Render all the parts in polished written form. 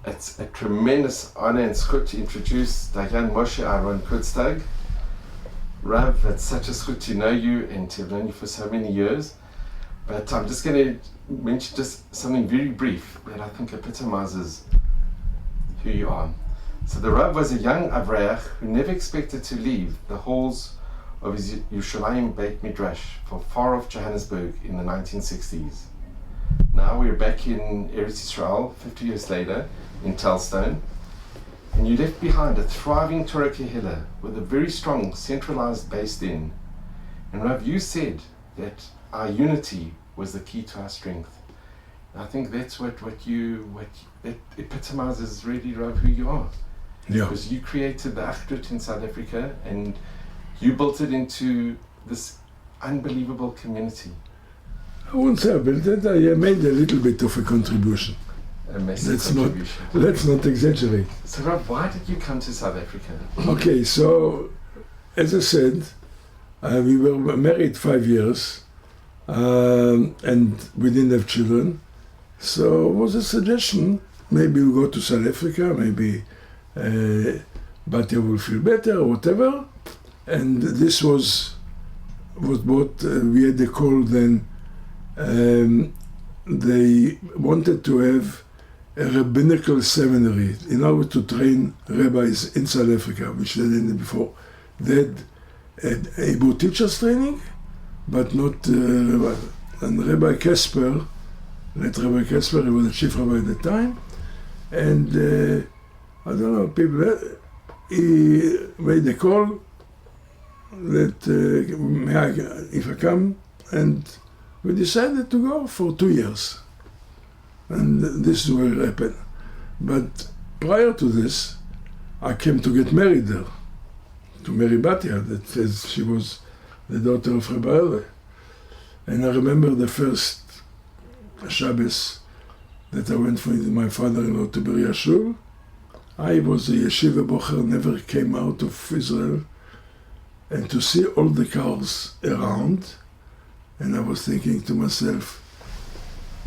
It's a tremendous honor and schut to introduce Dayan Moshe Kurtstag. Rav, it's such a schut to know you and to have known you for so many years. But I'm just going to mention just something very brief that I think epitomizes who you are. So the Rav was a young Avreach who never expected to leave the halls of his Yerushalayim Beit Midrash for far off Johannesburg in the 1960s. Now we're back in Eretz Yisrael 50 years later in Telstone, and you left behind a thriving Torah Kehillah with a very strong centralized Beis Din. And Rav, you said that our unity was the key to our strength. And I think that's what it epitomizes really, Rav, who you are. Yeah. Because you created the Achdut in South Africa and you built it into this unbelievable community. I won't say I built it, I made a little bit of a contribution. A massive contribution. Let's not exaggerate. So Rav, why did you come to South Africa? Okay, so as I said, we were married 5 years and we didn't have children. So it was a suggestion, maybe we go to South Africa, maybe Batya will feel better or whatever. And this was what we had a call then. They wanted to have a rabbinical seminary in order to train rabbis in South Africa, which they didn't before. They had Hebrew teachers training, but not rabbi. And Rabbi Kasper, late Rabbi Kasper, he was the chief rabbi at the time, and I don't know, people, he made a call that if I come, and we decided to go for 2 years. And this is where it happened. But prior to this, I came to get married there, to marry Batya, that says she was the daughter of Rabbi Harav. And I remember the first Shabbos that I went with my father-in-law to Beria Shul. I was a yeshiva bocher, never came out of Israel, and to see all the cars around, and I was thinking to myself,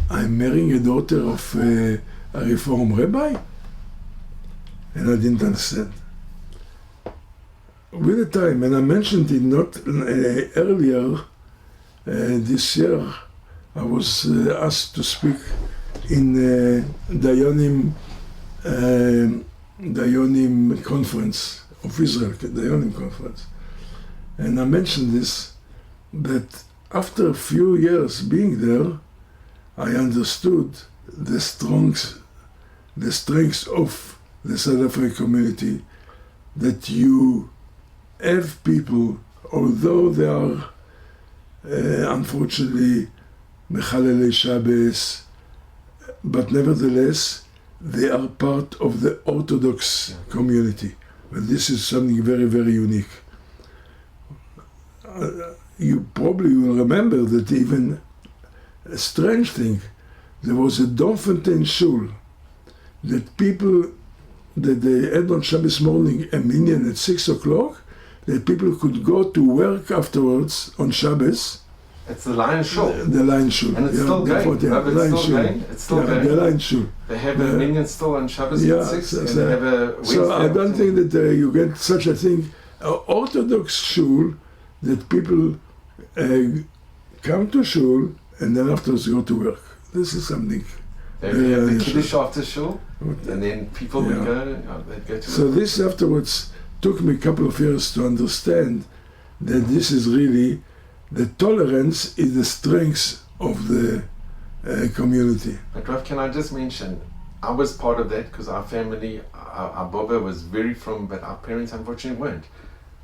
I'm marrying a daughter of a Reform rabbi? And I didn't understand. With the time, and I mentioned it not earlier this year, I was asked to speak in Dayanim conference of Israel, Dayanim conference. And I mentioned this, that after a few years being there, I understood the strengths of the South African community, that you have people, although they are unfortunately Mechalelei Shabbos, but nevertheless they are part of the Orthodox community. And this is something very, very unique. You probably will remember that even a strange thing, there was a Domfontein Shul that people, that they had on Shabbos morning a minyan at 6 o'clock, that people could go to work afterwards on Shabbos. It's the Lion Shul. The Lion Shul. And it's still going. It's still going. The Lion Shul. They have a minyan still on Shabbos at 6, and they have a Wednesday. So I don't think that you get such a thing. Orthodox Shul, that people come to Shul and then afterwards go to work. This is something. They have the Kiddush after Shul, and then people would go, they'd go to So work. this afterwards took me a couple of years to understand that this is really, the tolerance is the strength of the community. But Rav, can I just mention, I was part of that because our family, our Baba was very from, but our parents unfortunately weren't.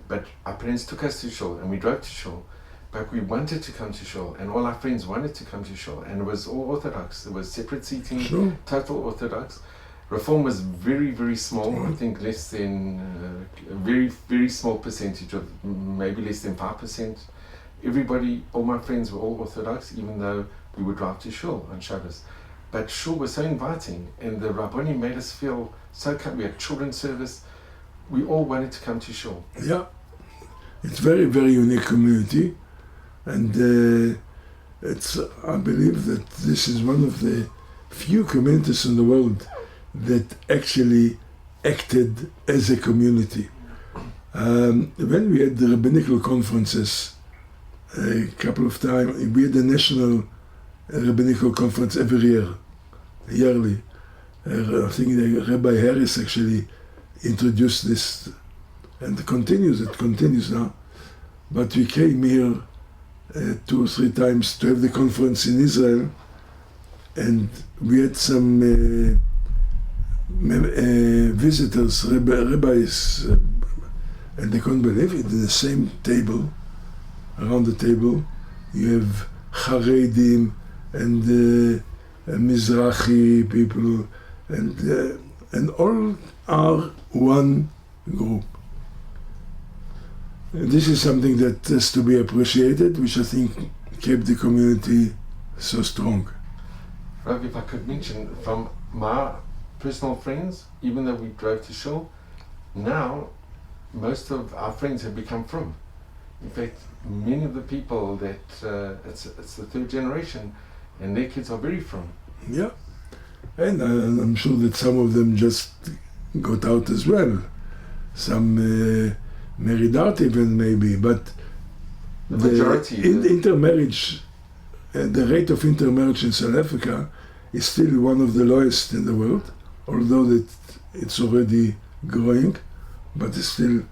But our parents took us to Shul and we drove to Shul. But we wanted to come to Shul, and all our friends wanted to come to Shul, and it was all Orthodox. There was separate seating, Sure. total Orthodox. Reform was very, very small. I think less than a very, very small percentage of maybe less than 5%. Everybody, all my friends were all Orthodox, even though we would drive to Shul on Shabbos. But Shul was so inviting, and the Rabboni made us feel so comfortable. We had children's service. We all wanted to come to Shul. Yeah, it's very, very unique community. And I believe that this is one of the few communities in the world that actually acted as a community. When we had the rabbinical conferences a couple of times, we had a national rabbinical conference every year, yearly. I think Rabbi Harris actually introduced this, and it continues now. But we came here 2 or 3 times to have the conference in Israel, and we had some visitors, rabbis, and they couldn't believe it. In the same table, around the table, you have Haredim and Mizrahi people, and all are one group. And this is something that has to be appreciated, which I think kept the community so strong. Rav, if I could mention, from my personal friends, even though we drove to Shul, now most of our friends have become from. In fact, many of the people that it's the 3rd generation, and their kids are very from. Yeah, and I'm sure that some of them just got out as well. Some married out even maybe, but the majority. Intermarriage, the rate of intermarriage in South Africa is still one of the lowest in the world, although it's already growing, but it's still,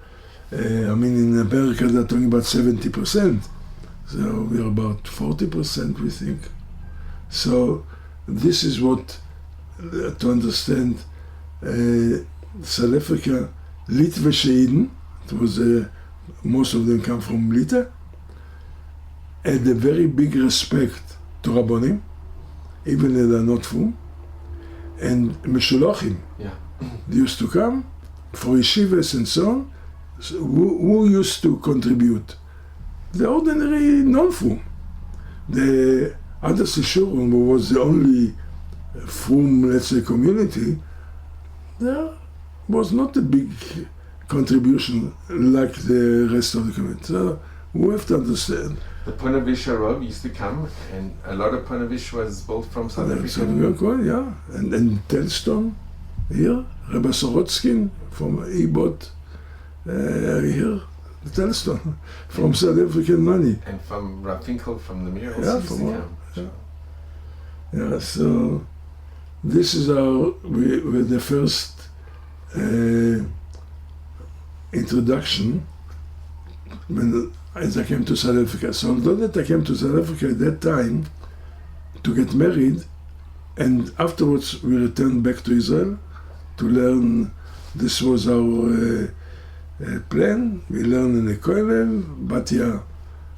in America they're talking about 70%, so we're about 40%, we think. So this is what, to understand, South Africa, Litve Sheiden, it was most of them come from Lita, had a very big respect to Rabbonim, even if they're not from, and Meshulachim. Yeah. They used to come for yeshivas and so on. So who used to contribute? The ordinary non-from. The other Sishurim, who was the only from, let's say, community, there was not a big contribution like the rest of the community. So we have to understand. The Ponevezh Harav used to come, and a lot of Ponevezh was built from South Africa. Yeah, and Telston here, Rebbe Sorotskin from Ebot here, Telston, from South African money. And from Rav Finkel from the Mirrors Yeah, used to from come. Yeah, so this is with the first introduction as I came to South Africa. So although that I came to South Africa at that time to get married, and afterwards we returned back to Israel to learn. This was our plan. We learned in the Kollel. Batya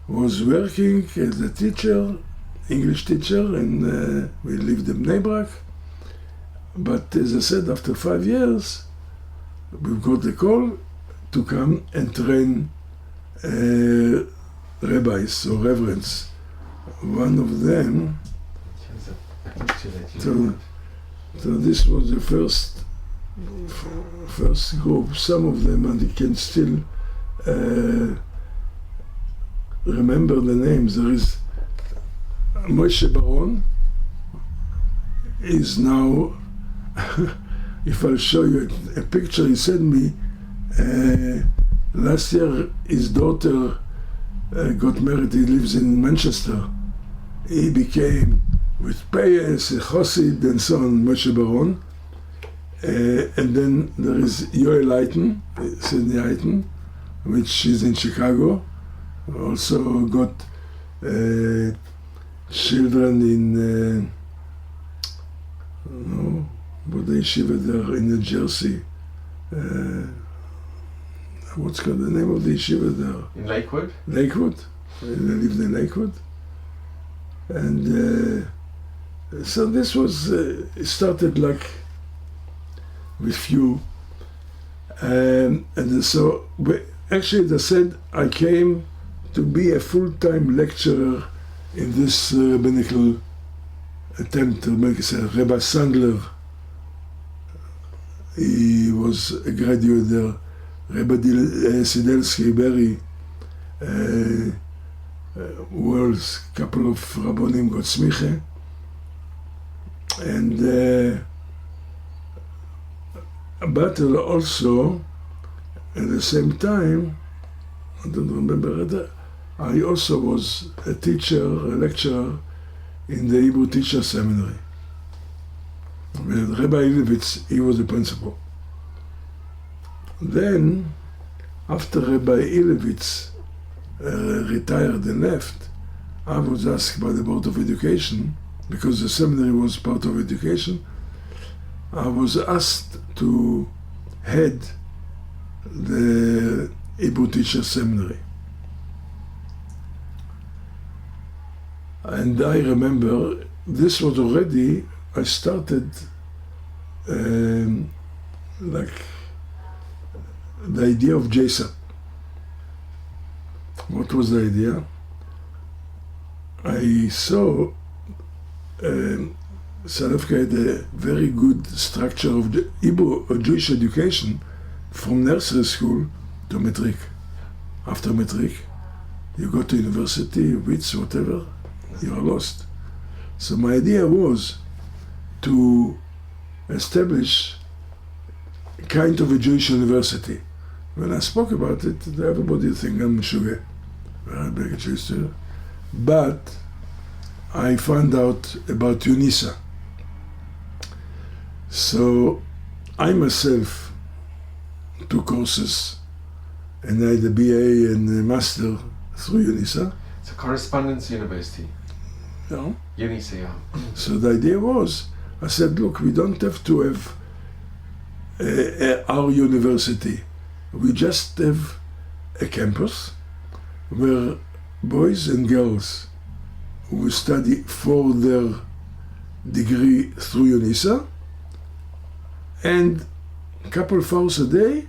was working as a teacher, English teacher, and we lived in Bnei Brak. But as I said, after 5 years, we got a call to come and train rabbis or reverends. One of them, so this was the first group. Some of them, and you can still remember the names. There is Moshe Baron, is now, if I'll show you a picture he sent me, last year his daughter got married. He lives in Manchester. He became with Beis, Chosid, and so on, Moshe Baron. And then there is Yoel Eiten, Sidney Eiten, which is in Chicago. Also got children in but the yeshiva there in New Jersey. What's called the name of the yeshiva there? In Lakewood? Lakewood. They lived in Lakewood. And so this was, it started like with few. And so, actually they said I came to be a full-time lecturer in this rabbinical attempt to make it. Rabbi Sandler, he was a graduate there. Rabbi Sidelsky Berry, was a couple of rabbonim got smiche, and but also, at the same time, I don't remember it, I also was a teacher, a lecturer in the Hebrew Teacher Seminary. With Rabbi Ilevitz, he was the principal. Then, after Rabbi Ilevitz retired and left, I was asked by the Board of Education, because the seminary was part of education, I was asked to head the Hebrew Teacher Seminary. And I remember this was already, I started like the idea of JSAP. What was the idea? I saw South Africa had a very good structure of Hebrew or Jewish education from nursery school to matric. After matric, you go to university, WITS, whatever, you are lost. So my idea was to establish a kind of a Jewish university. When I spoke about it, everybody think I'm Meshuggah, very big Jewish student. But I found out about UNISA. So I myself took courses and I had a BA and a master through UNISA. It's a correspondence university. No. UNISA, yeah. So the idea was, I said, look, we don't have to have our university. We just have a campus where boys and girls who study for their degree through UNISA, and a couple of hours a day,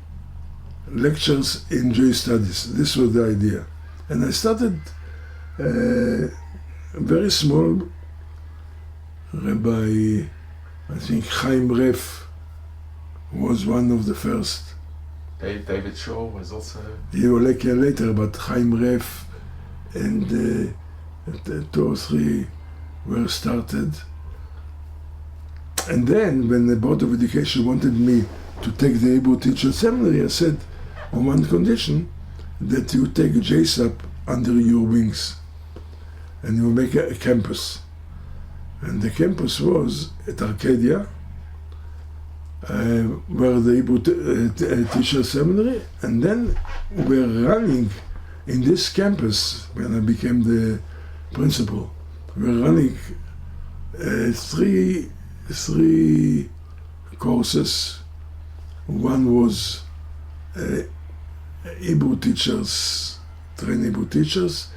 lectures in Jewish studies. This was the idea. And I started very small. Rabbi, I think Chaim Ref was one of the first. David Shaw was also... He will like later, but Chaim Ref and 2 or 3 were started. And then, when the Board of Education wanted me to take the Hebrew Teacher Seminary, I said, on one condition, that you take JSAP under your wings, and you make a campus. And the campus was at Arcadia, where the Hebrew Teacher Seminary, and then we're running in this campus, when I became the principal, we're running three courses. One was Hebrew teachers, train Hebrew teachers,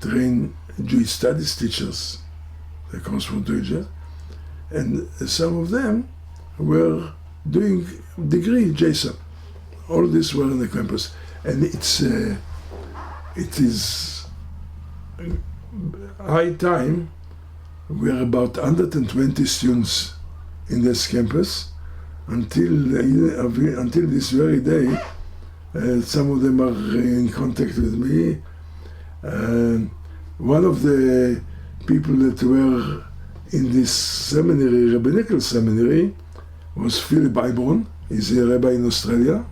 train Jewish studies teachers, the course for Jewish, and some of them were doing degree JSAP. All this were on the campus, and it is high time. We are about 120 students in this campus until this very day. Some of them are in contact with me. One of the people that were in this seminary, rabbinical seminary, was Philip Ibron. He's a rabbi in Australia.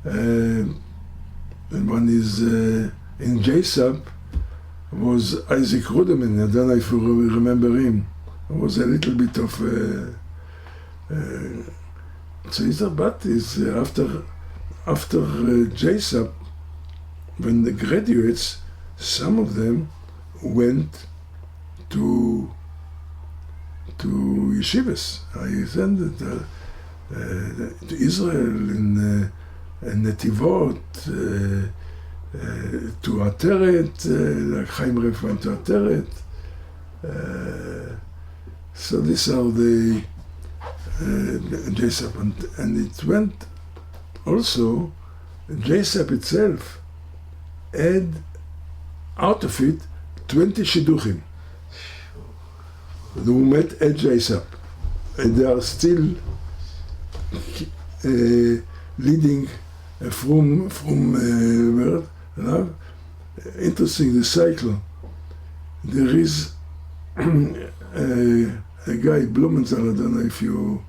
And one is in JSAP was Isaac Ruderman. I don't know if you remember him. He was a little bit of but is after JSAP, when the graduates, some of them went to yeshivas. I sent to Israel, in Netivot, to Ateret, like Chaim Ref went to Ateret. So these are the JSAP, and it went also, JSAP itself had out of it 20 shidduchim who met at JSAP, and they are still leading from where, interesting, the cycle. There is a guy, Blumenthal, I don't know if you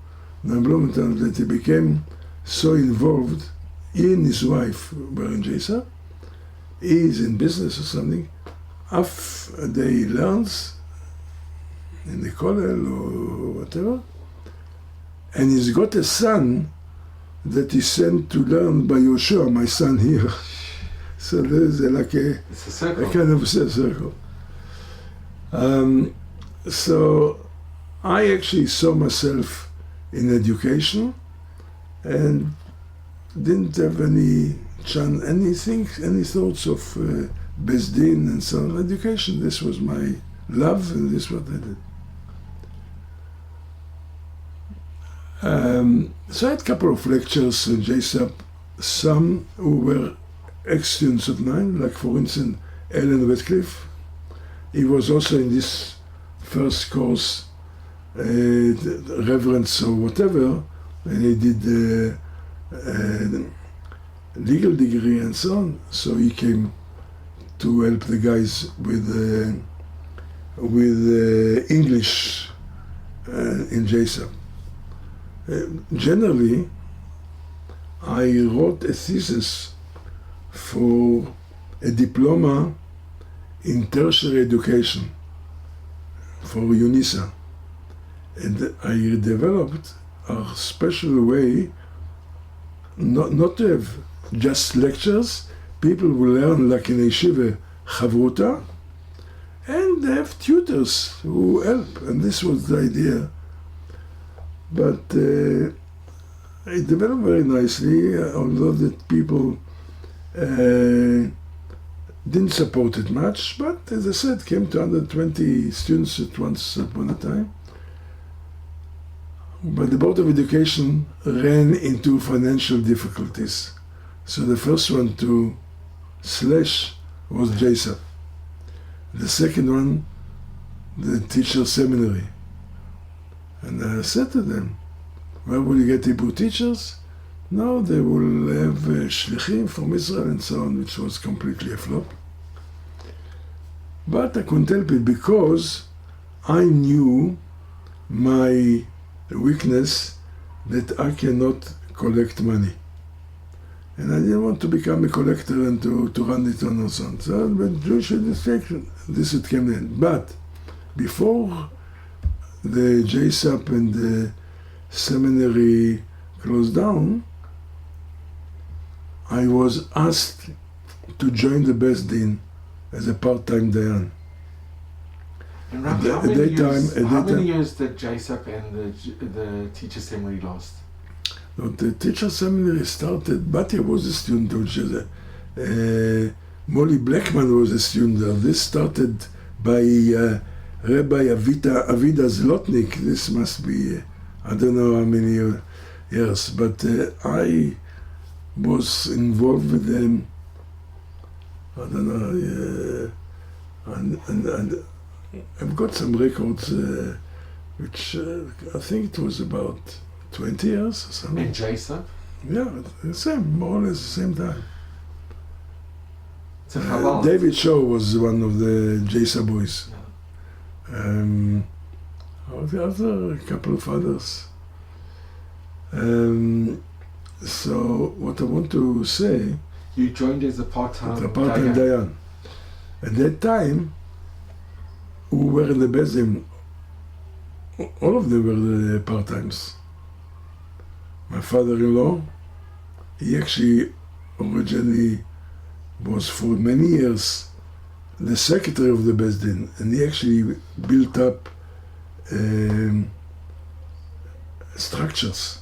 Blumenthal, that he became so involved. He and his wife were in JSA. He is in business or something. After they learns in the kollel or whatever, and he's got a son that he sent to learn by Yoshua, my son here. So there's It's a circle. a kind of circle. So I actually saw myself in education and didn't have any thoughts of Beis Din and so on. Education, this was my love and this is what I did. So I had a couple of lectures in JSAP, some who were ex-students of mine, like for instance, Alan Radcliffe. He was also in this first course, reverence or whatever, and he did legal degree and so on. So he came to help the guys with English in JSAP. Generally, I wrote a thesis for a diploma in tertiary education for UNISA. And I developed a special way not to have just lectures. People will learn like in yeshiva chavruta, and they have tutors who help. And this was the idea. But it developed very nicely, although that people didn't support it much. But as I said, came to 120 students at once upon a time. But the Board of Education ran into financial difficulties. So the first one to slash was JSAP. The second one, the teacher seminary. And I said to them, where will you get Hebrew teachers? No, they will have shlichim from Israel and so on, which was completely a flop. But I couldn't help it because I knew my weakness that I cannot collect money. And I didn't want to become a collector and to run it on or something. So when Jewish administration, this it came in. But before the JSAP and the seminary closed down, I was asked to join the Beis Din as a part-time dayan. And Rabbi, how many years did JSAP and the teacher seminary last? No, the teacher seminary started, Batya was a student, which is Molly Blackman was a student there. This started by Rabbi Avida Zlotnik. This must be, I don't know how many years, but I was involved with them, I don't know, and I've got some records, which I think it was about 20 years or something. In JSAP? Yeah, the same, more or less the same time. So how long? David Shaw was one of the JSAP boys. Yeah. A couple of others. So what I want to say, You joined as a part-time dayan. dayan. At that time, who were in the Beis Din, all of them were the part-times. My father-in-law, he actually originally was for many years the secretary of the Beis Din, and he actually built up structures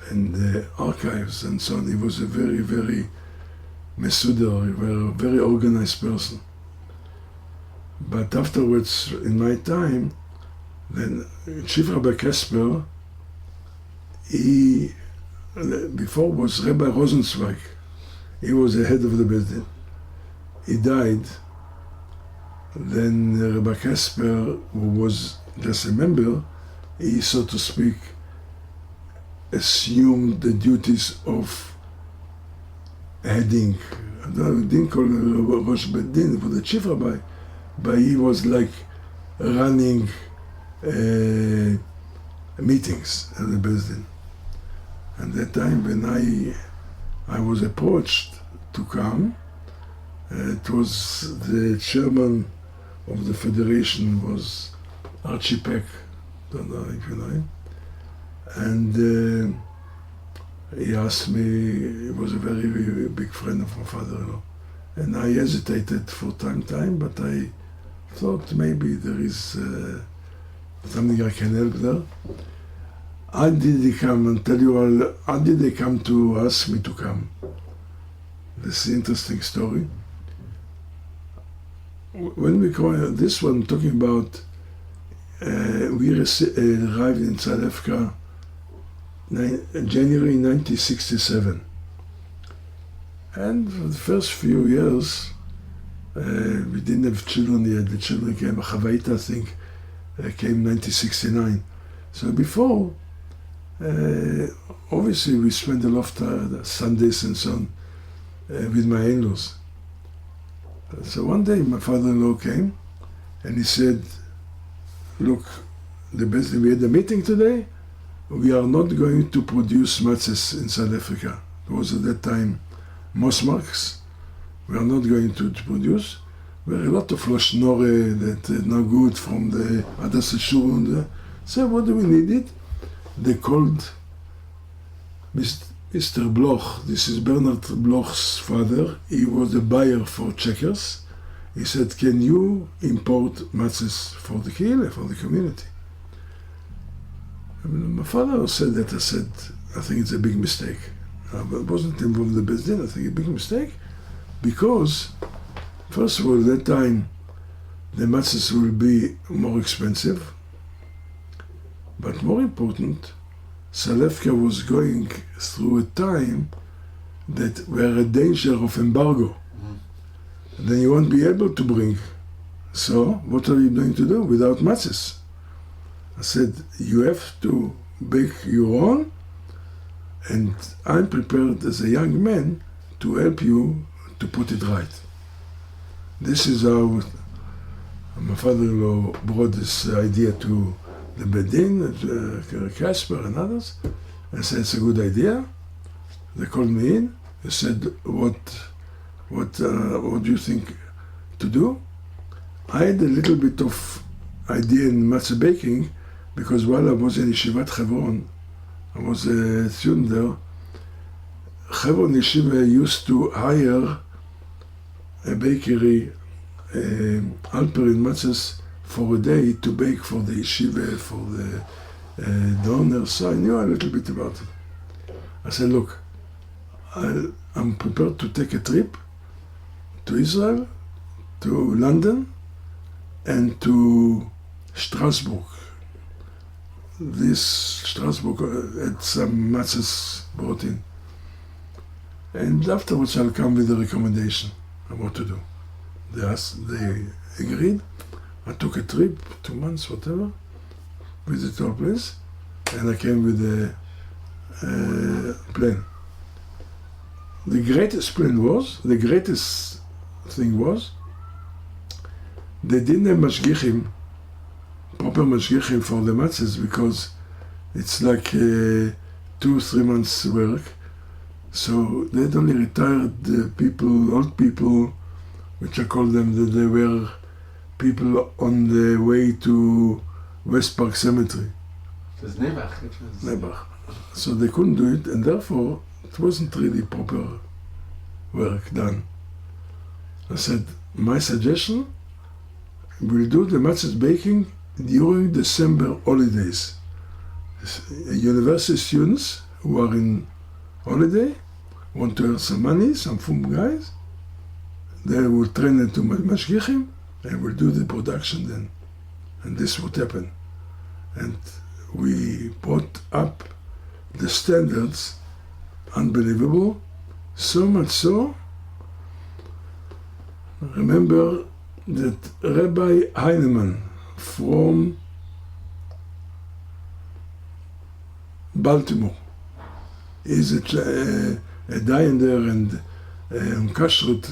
and archives and so on. He was a very, very mesudar, a very organized person. But afterwards, in my time, then Chief Rabbi Kasper, he before was Rabbi Rosenzweig. He was the head of the Beis Din. He died. Then Rabbi Kasper, who was just a member, he, so to speak, assumed the duties of heading. We didn't call him Rosh Beis Din for the chief rabbi, but he was like running meetings at the Beis Din. And that time when I was approached to come, it was the chairman of the federation was Archie Peck, don't know if you know him, and he asked me, he was a very, very big friend of my father-in-law, and I hesitated for time, but I thought maybe there is something I can help there. How did they come and tell you all, how did they come to ask me to come? This is an interesting story. When we call this one talking about, we arrived in South Africa January 1967. And for the first few years, we didn't have children yet. The children came, Chavaita, I think, came 1969. So before, obviously we spent a lot of Sundays and so on with my in-laws. So one day my father-in-law came and he said, look, we had a meeting today. We are not going to produce matzahs in South Africa. It was at that time Mosmarks. We are not going to produce. There are a lot of Loshnore that are not good from the Adas Shur. So what do we need it? They called Mr. Bloch. This is Bernard Bloch's father. He was a buyer for Checkers. He said, can you import matzahs for the Kehillah, for the community? And my father said that. I said, I think it's a big mistake. I wasn't involved in the Beis Din. I think a big mistake because, first of all, at that time, the matzahs will be more expensive. But more important, South Africa was going through a time that were a danger of embargo. Then you won't be able to bring. So, what are you going to do without matzahs? I said, you have to bake your own, and I'm prepared as a young man to help you to put it right. This is how my father-in-law brought this idea to the Beis Din, Casper and others, and said it's a good idea. They called me in. They said, what do you think to do? I had a little bit of idea in matzah baking because while I was in Yeshivat Hebron, I was a student there. Hebron Yeshiva used to hire a bakery, Alperin matzahs, for a day to bake for the yeshiva, for the donors. So I knew a little bit about it. I said, look, I'm prepared to take a trip to Israel, to London, and to Strasbourg. This Strasbourg had some matzahs brought in. And afterwards I'll come with a recommendation on what to do. They agreed. I took a trip, 2 months, whatever, visit our place, and I came with a plane. The greatest thing was, they didn't have mashgichim, proper mashgichim for the matzahs because it's like 2-3 months work. So they'd only retired people, old people, which I call them, that they were people on the way to West Park Cemetery. It was Nebach. So they couldn't do it, and therefore it wasn't really proper work done. I said, my suggestion, we'll do the matzahs baking during December holidays. University students who are in holiday want to earn some money, some fum guys, they will train them to mashgichim, and we'll do the production then. And this would happen. And we brought up the standards, unbelievable, so much so. Remember that Rabbi Heinemann from Baltimore is a dying there and kashrut.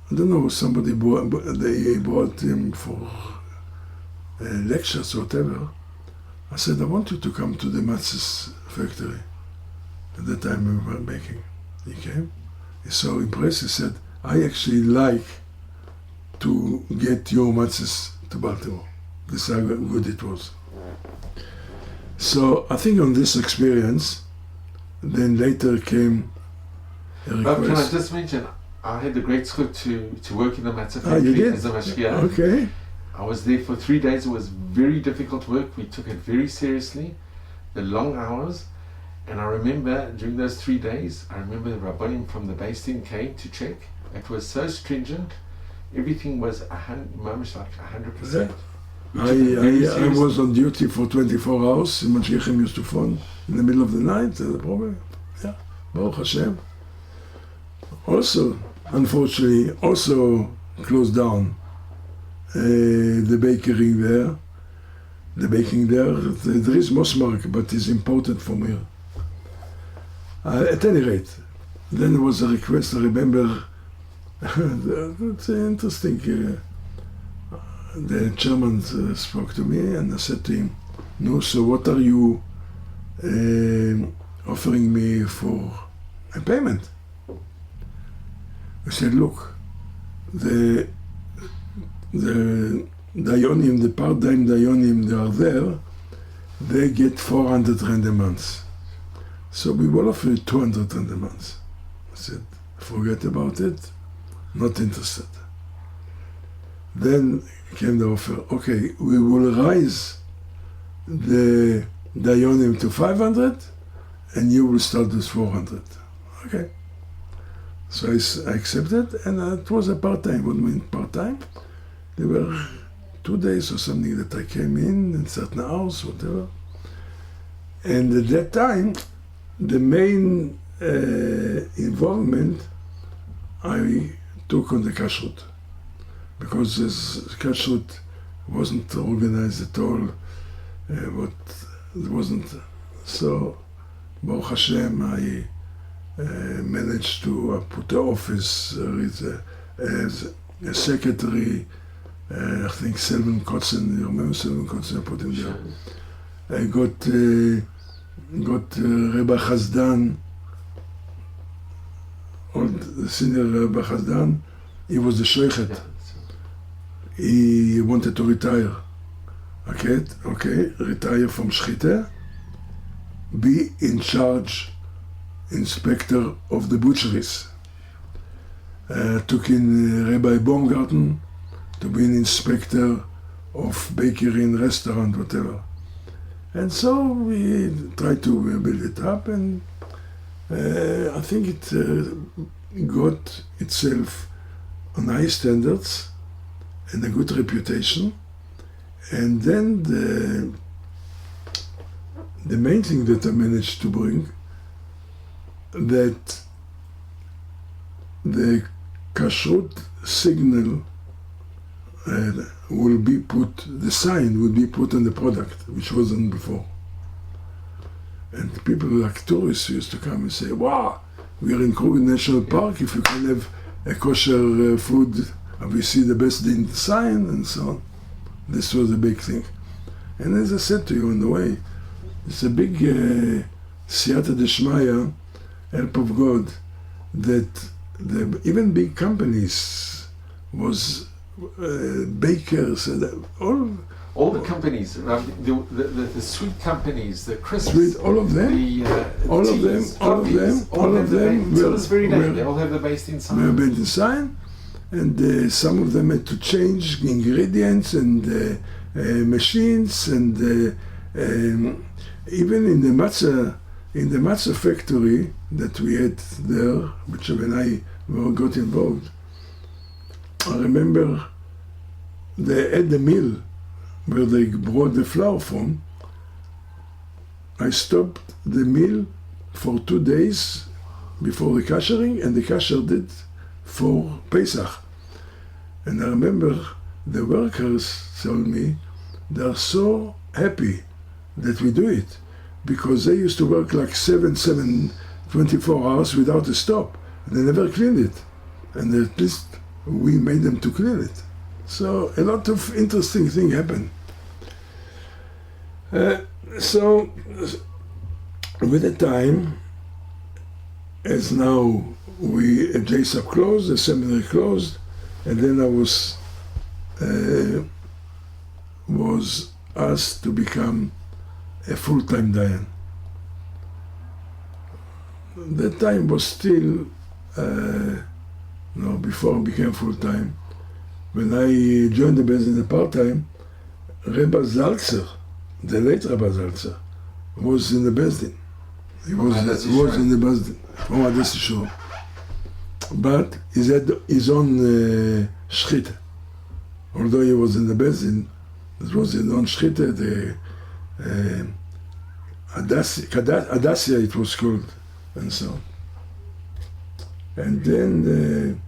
I don't know, they brought him for lectures or whatever. I said, I want you to come to the matzah's factory. At that time we were making. He came. He's so impressed. He said, I actually like to get your matzahs to Baltimore. This is how good it was. So I think on this experience, then later came a request. Can I just mention, I had the great zchut to work in the matzah factory as a mashgiach. Okay. I was there for 3 days. It was very difficult work. We took it very seriously, the long hours. And I remember during those 3 days, I remember the Rabbanim from the Beis came to check. It was so stringent. Everything was almost like 100%. I was on duty for 24 hours. Mashiachim used to phone in the middle of the night. The problem, yeah, Baruch Hashem. Also, unfortunately, also closed down the bakery there. The baking there. There is Mosmark, but it's imported from here. At any rate, then there was a request. I remember. It's interesting. The chairman spoke to me and I said to him, no, so what are you offering me for a payment? I said, look, the Dayonim, the part-time Dayonim, they are there, they get 400 rand a month. So we will offer you 200 rand a month. I said, forget about it, not interested. Then came the offer, okay, we will raise the Dayonim to 500 and you will start with 400. Okay. So I accepted and it was a part-time. What mean part-time? There were 2 days or something that I came in certain hours, whatever. And at that time, the main involvement I took on the kashrut. Because this kashrut wasn't organized at all, but it wasn't. So, Baruch Hashem, I managed to put the office, as a secretary, I think Selman Kotzen, you remember Selman Kotzen, I put him there. I got Rabbi Chazdan, the senior Rabbi Chazdan, he was the shoichet. He wanted to retire. Okay, retire from Shchita, be in charge, inspector of the butcheries. Took in Rabbi Baumgarten to be an inspector of bakery and restaurant, whatever. And so we tried to build it up, and I think it got itself on high standards and a good reputation. And then the main thing that I managed to bring, that the kashrut signal will be put, the sign will be put on the product, which wasn't before. And people like tourists used to come and say, wow, we are in Kruger National Park, if you can have a kosher food, and we see the best in the sign, and so on. This was a big thing. And as I said to you on the way, it's a big siyata deshmaya, help of God, that even big companies was bakers, all the companies, the sweet companies, the crisps, all of them, all of them were this very day. They all have the based in sign. Were based in sign, and some of them had to change ingredients and machines, and even in the matzah factory that we had there, which when I got involved, I remember they had the mill where they brought the flour from. I stopped the mill for 2 days before the kashering, and the kasher did for Pesach. And I remember the workers told me they are so happy that we do it, because they used to work like 24 hours without a stop. They never cleaned it, and at least we made them to clean it. So a lot of interesting things happened. So, with the time, as now JSAP closed, the seminary closed, and then I was asked to become a full-time Dayan. The time was still, before I became full-time. When I joined the Beis in the part-time, Rabbi Zalzer, the late Rabbi Zalzer, was in the Beis Din. He was in the Beis Din, from Hadassi Shur. But he had his own shchita. Although he was in the Beis Din, it was his own shchita, the Hadassia it was called, and so on. And then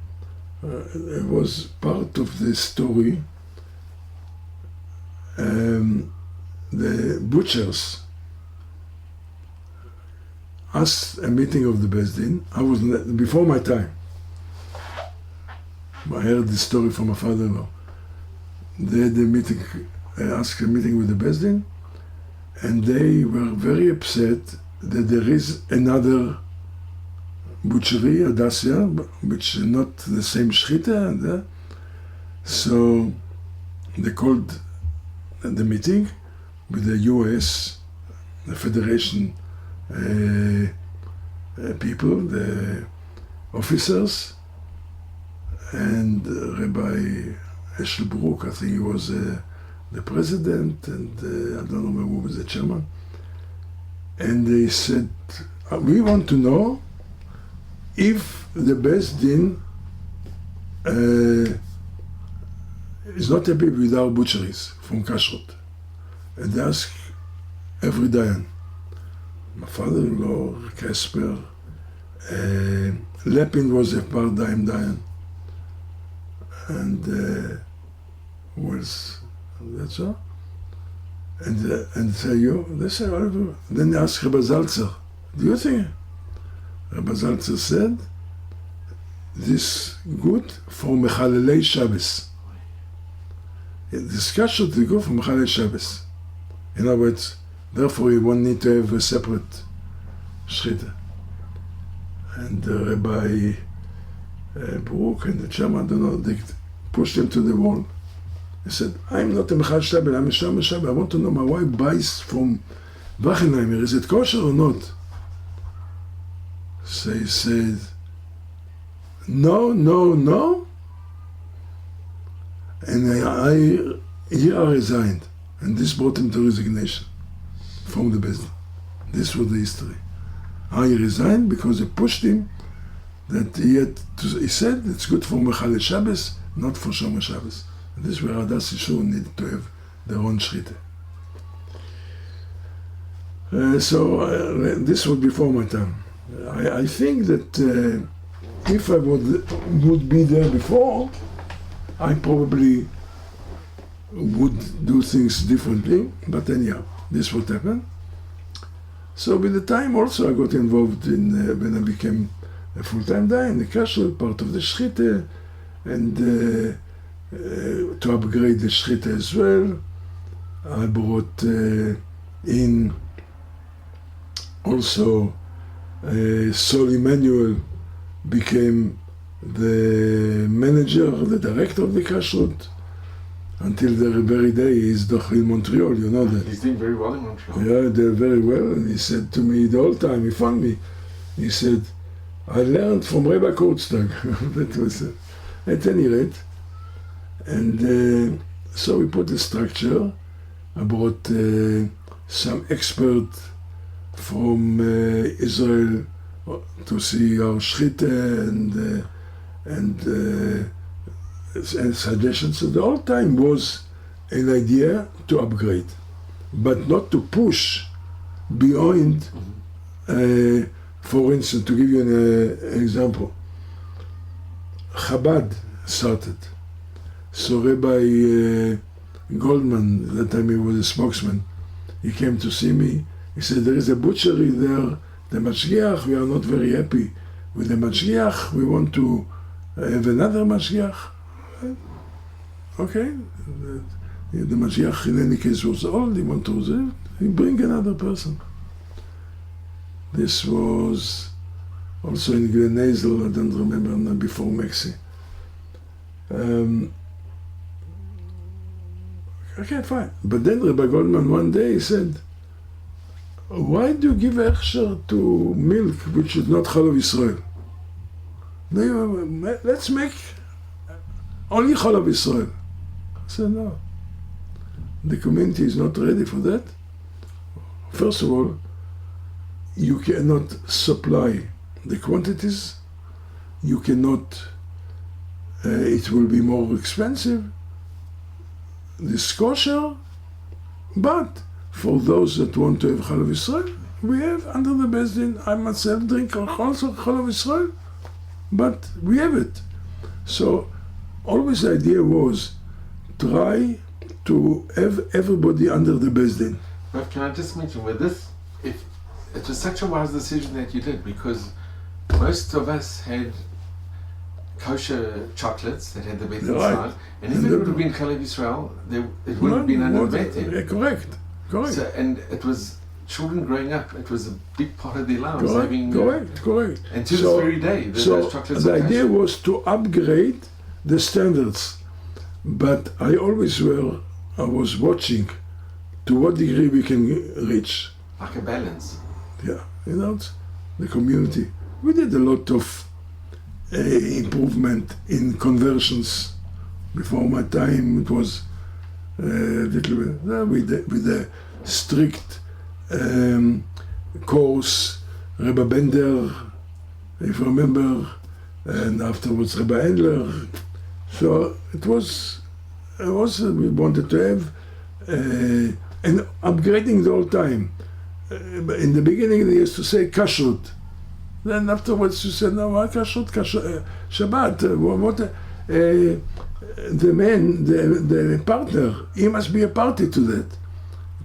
it was part of the story. The butchers asked a meeting of the Beis Din. I was before my time. I heard this story from my father-in-law. They had asked a meeting with the Beis Din, and they were very upset that there is another butchery, Hadassia, which is not the same shchita. So they called the meeting with the US, the Federation people, the officers, and Rabbi Eshel Baruch, I think he was the president, and I don't remember who was the chairman. And they said, we want to know if the Beis Din is not happy with our butcheries from Kashrut. And they asked every Dayan. My father-in-law, Casper, Lepin was a part-time Dayan. And who else? That's all. And they said, whatever. Then they asked Rabbi Zalzer, do you think? Rabbi Zalzer said, this good for Mechalelei Shabbos. This kashrut is good for Mechalelei Shabbos. In other words, therefore you won't need to have a separate shchita. And Rabbi Baruch and the chairman, I don't know, they pushed him to the wall. He said, I'm not a Mechalel Shabbos, I'm a Shomer Shabbos. I want to know my wife Beis from Wachenheimer, is it kosher or not? So he said, no. And I resigned. And this brought him to resignation from the Beis Din. This was the history. I resigned because they pushed him that he said it's good for Mechalel Shabbos, not for Shomer Shabbos. And this is where Hadassi Shur needed to have their own shchita. So this was before my time. I think that if I would be there before, I probably would do things differently, but anyhow, this is what happened. So with the time also I got involved in, when I became a full-time Dayan, the kashrut, part of the shchita, and to upgrade the shchita as well. I brought in also Sol Emmanuel became the manager, the director of the kashrut, until the very day he's doch in Montreal, you know that. He's doing very well in Montreal. Yeah, they're very well, and he said to me the whole time, he found me, he said, I learned from Rabbi Kurtstag. That was at any rate. And so we put the structure. I brought some expert from Israel to see our shchita and suggestions. So the whole time was an idea to upgrade, but not to push beyond. For instance, to give you an example, Chabad started. So Rabbi Goldman, that time he was a spokesman, he came to see me. He said, there is a butchery there, the mashgiach, we are not very happy with the mashgiach, we want to have another mashgiach. Okay, The Mashiach in any case was old, he wanted to reserve, he bring another person. This was also in Glen Hazel, I don't remember, not before Mexi. Okay, fine. But then Rabbi Goldman one day said, why do you give hechsher to milk which is not Harav Israel? Let's make only Harav Israel. I said, no. The community is not ready for that. First of all, you cannot supply the quantities. You cannot, it will be more expensive. This kosher, but for those that want to have Halav Israel, we have under the Beis Din. I myself drink also Halav Israel, but we have it. So always the idea was try to have everybody under the Beis Din. But can I just mention with this, if it was such a wise decision that you did, because most of us had kosher chocolates that had the bet inside, and if it would have been Halav Israel, it would have been under the bet. Correct. So, and it was children growing up, it was a big part of their lives. Correct. And to this very day, those chocolates the idea was to upgrade the standards. But I was watching to what degree we can reach. Like a balance. Yeah, the community. We did a lot of improvement in conversions. Before my time, it was little bit with a strict course. Rebbe Bender, if you remember, and afterwards Rebbe Endler. So it was we wanted to have and upgrading the whole time. In the beginning they used to say kashrut. Then afterwards you said, no, what kashrut? Shabbat. The man, the partner, he must be a party to that,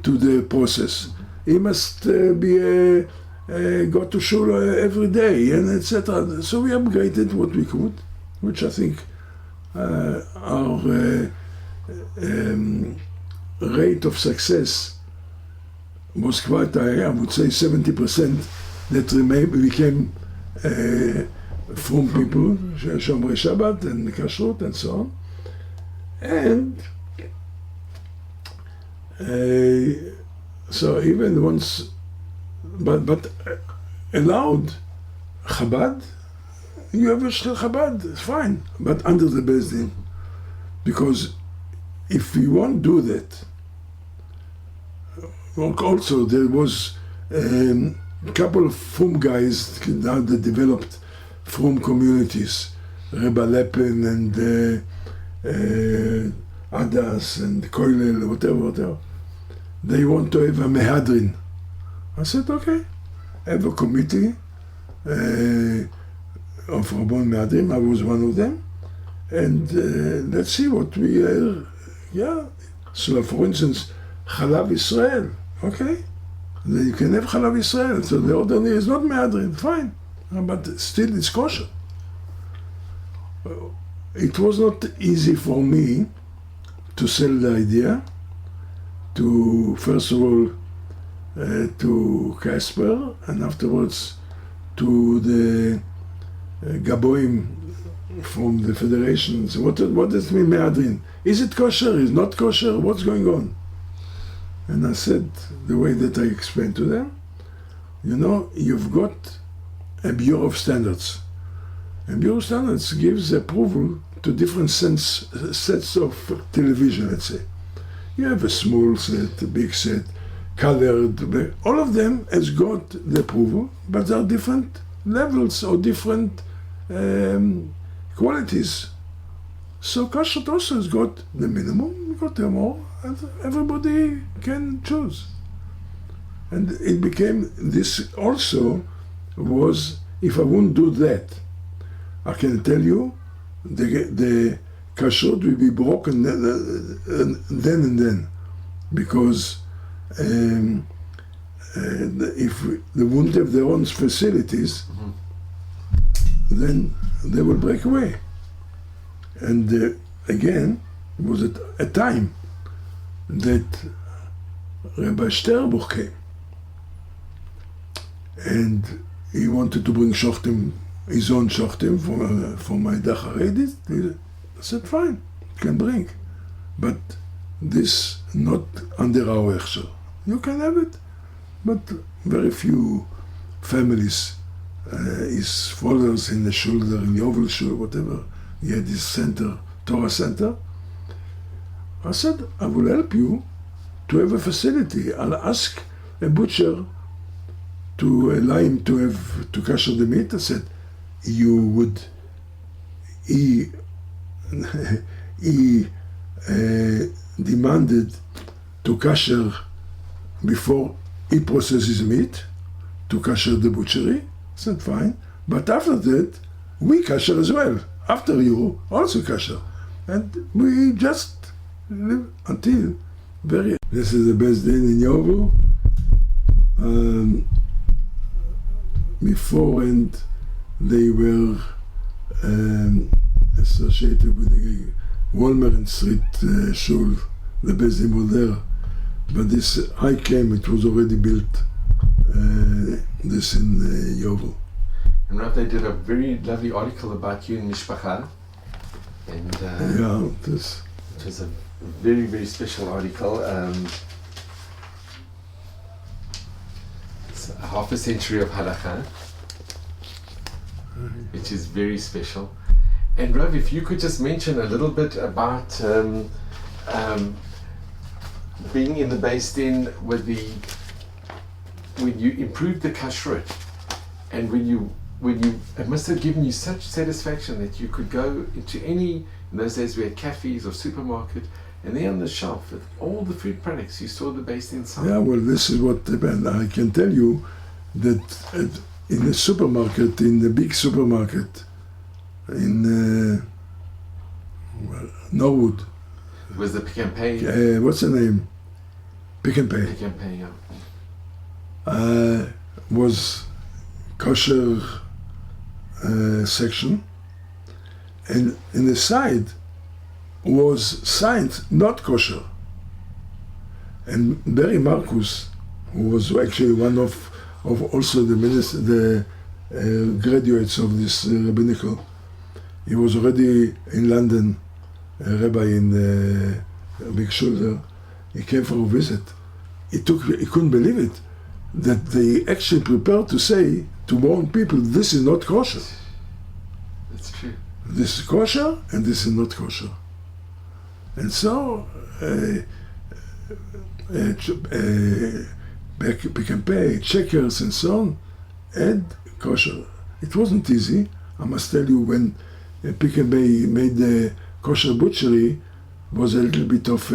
to the process. He must go to shul every day, and etc. So we upgraded what we could, which I think our rate of success was quite high. I would say 70% that became from people, Shomrei Shabbat and Kashrut and so on. And so even once, but allowed Chabad, you have a Shel Chabad, it's fine, but under the Beis Din. Because if we won't do that, also there was a couple of Frum guys now that developed Frum communities, Rebbe Leppen and Adas and Koilel, whatever. They want to have a Mehadrin. I said, okay, have a committee of Rabban Mehadrin. I was one of them. And let's see what we So for instance, Halav Israel, okay? You can have Halav Israel. So the order is not Mehadrin, fine. But still it's kosher. It was not easy for me to sell the idea to, first of all, to Casper, and afterwards to the Gaboim from the federation. So what does it mean, Mehadrin? Is it kosher? Is it not kosher? What's going on? And I said, the way that I explained to them, you've got a Bureau of Standards. And Bureau of Standards gives approval to different sets of television, let's say. You have a small set, a big set, colored, all of them has got the approval, but there are different levels or different qualities. So Kashrut also has got the minimum, got the more, and everybody can choose. And it became, this also was, if I wouldn't do that, I can tell you, the kashrut will be broken then and then, because if they wouldn't have their own facilities, then they will break away. And again, it was a time that Rabbi Sternbuch came. And he wanted to bring shochtim, his own shochtim for my Dacharedit. I said, fine, you can bring. But this not under our hechsher. You can have it. But very few families, his fathers in the shoulder, in Yovel Shul, whatever, he had his center, Torah center. I said, I will help you to have a facility. I'll ask a butcher to allow him to kasher the meat. I said, he demanded to kasher before he processes meat, to kasher the butchery. I said, fine. But after that, we kasher as well. After you, also kasher. And we just live until very... This is the best day in Yovel. Beforehand, they were associated with the Walmart Street Shul, the best in was there. But this, I came, it was already built, this in Yovel. And Rav, they did a very lovely article about you in Mishpacha. And yeah, it was a very, very special article. It's half a century of halakha, which is very special. And Rav, if you could just mention a little bit about being in the Beis Din with when you improved the kashrut, and when you it must have given you such satisfaction that you could go into any, in those days we had cafes or supermarket, and there on the shelf with all the food products you saw the Beis Din sign. Yeah, well, this is what happened. I can tell you that in the supermarket, in the big supermarket, in Norwood. Was the Pick and Pay? What's the name? Pick and Pay. Pick and Pay, yeah. Was kosher section, and in the side was signed not kosher. And Barry Marcus, who was actually one of also the graduates of this rabbinical, he was already in London, a rabbi in the big shul there. He came for a visit. He couldn't believe it, that they actually prepared to say, to warn people, this is not kosher. That's true. This is kosher and this is not kosher. And so, Pick and Pay, Checkers and so on, and kosher. It wasn't easy. I must tell you, when Pick and Pay made the kosher butchery, was a little bit of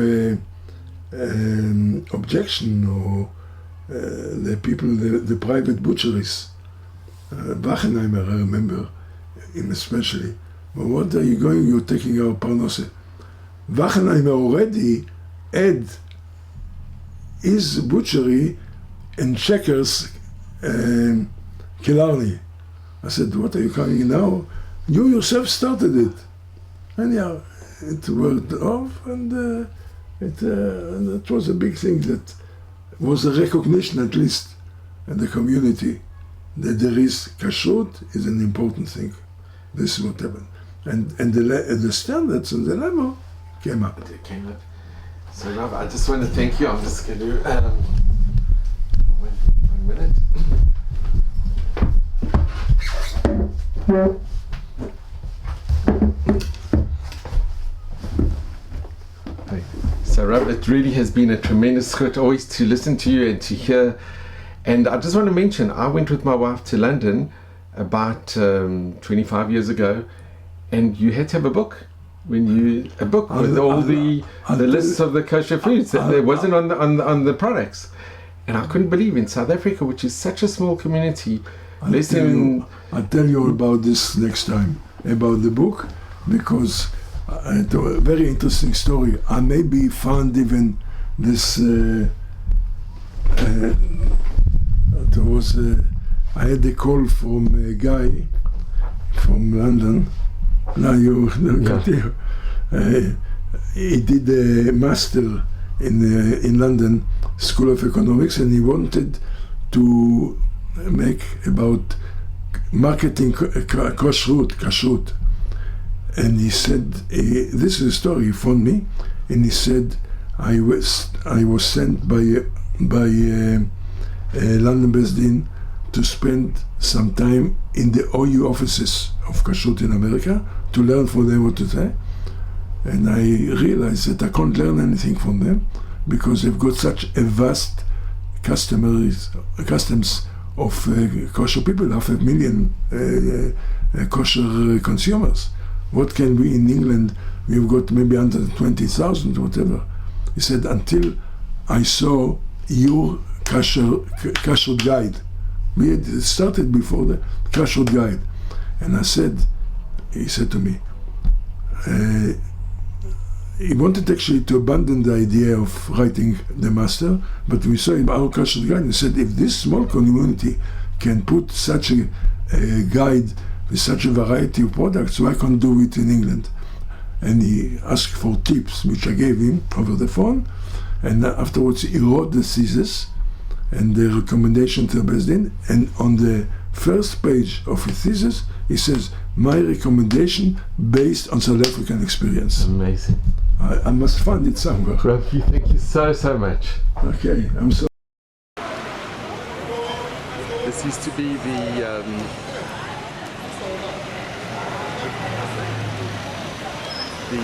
objection, or the people, the private butcheries. Wachenheimer, I remember him especially. But what are you going? You're taking our parnose. Wachenheimer already had his butchery in Checkers, Killarney. I said, what are you coming now? You yourself started it. And yeah, it worked off, and it was a big thing. That was a recognition, at least, in the community, that there is kashrut is an important thing. This is what happened. And the standards and the level came up. It came up. So Rav, I just want to thank you. I'm just going to one minute. So Rav, it really has been a tremendous chut always to listen to you and to hear. And I just want to mention, I went with my wife to London about 25 years ago, and you had to have a book. A book with all the lists of the kosher foods that there wasn't on the products. And I couldn't believe in South Africa, which is such a small community. I'll tell you about this next time, about the book, because it's a very interesting story. I maybe found even this, I had a call from a guy from London. Now you got here. He did a master in London School of Economics, and he wanted to make about marketing kashrut. And he said, this is a story. He phoned me, and he said, I was sent by London Beis Din to spend some time in the OU offices of kashrut in America to learn from them what to say. And I realized that I can't learn anything from them because they've got such a vast customs of kosher people, 500,000 kosher consumers. What can we in England? We've got maybe under 20,000, whatever. He said, until I saw your kasher guide. We had started before the kasher guide. And he said to me, he wanted actually to abandon the idea of writing the master, but we saw in our kasher guide, and he said, if this small community can put such a guide with such a variety of products, why can't do it in England? And he asked for tips, which I gave him over the phone, and afterwards he wrote the thesis and the recommendation to the Beis Din, and on the first page of his thesis, he says, my recommendation based on South African experience. Amazing. I must find it somewhere. Rav, thank you so much. Okay, I'm sorry. This used to be the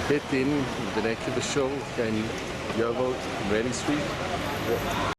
Bet Din, the vernacular shul in Yeovil, Raleigh Street.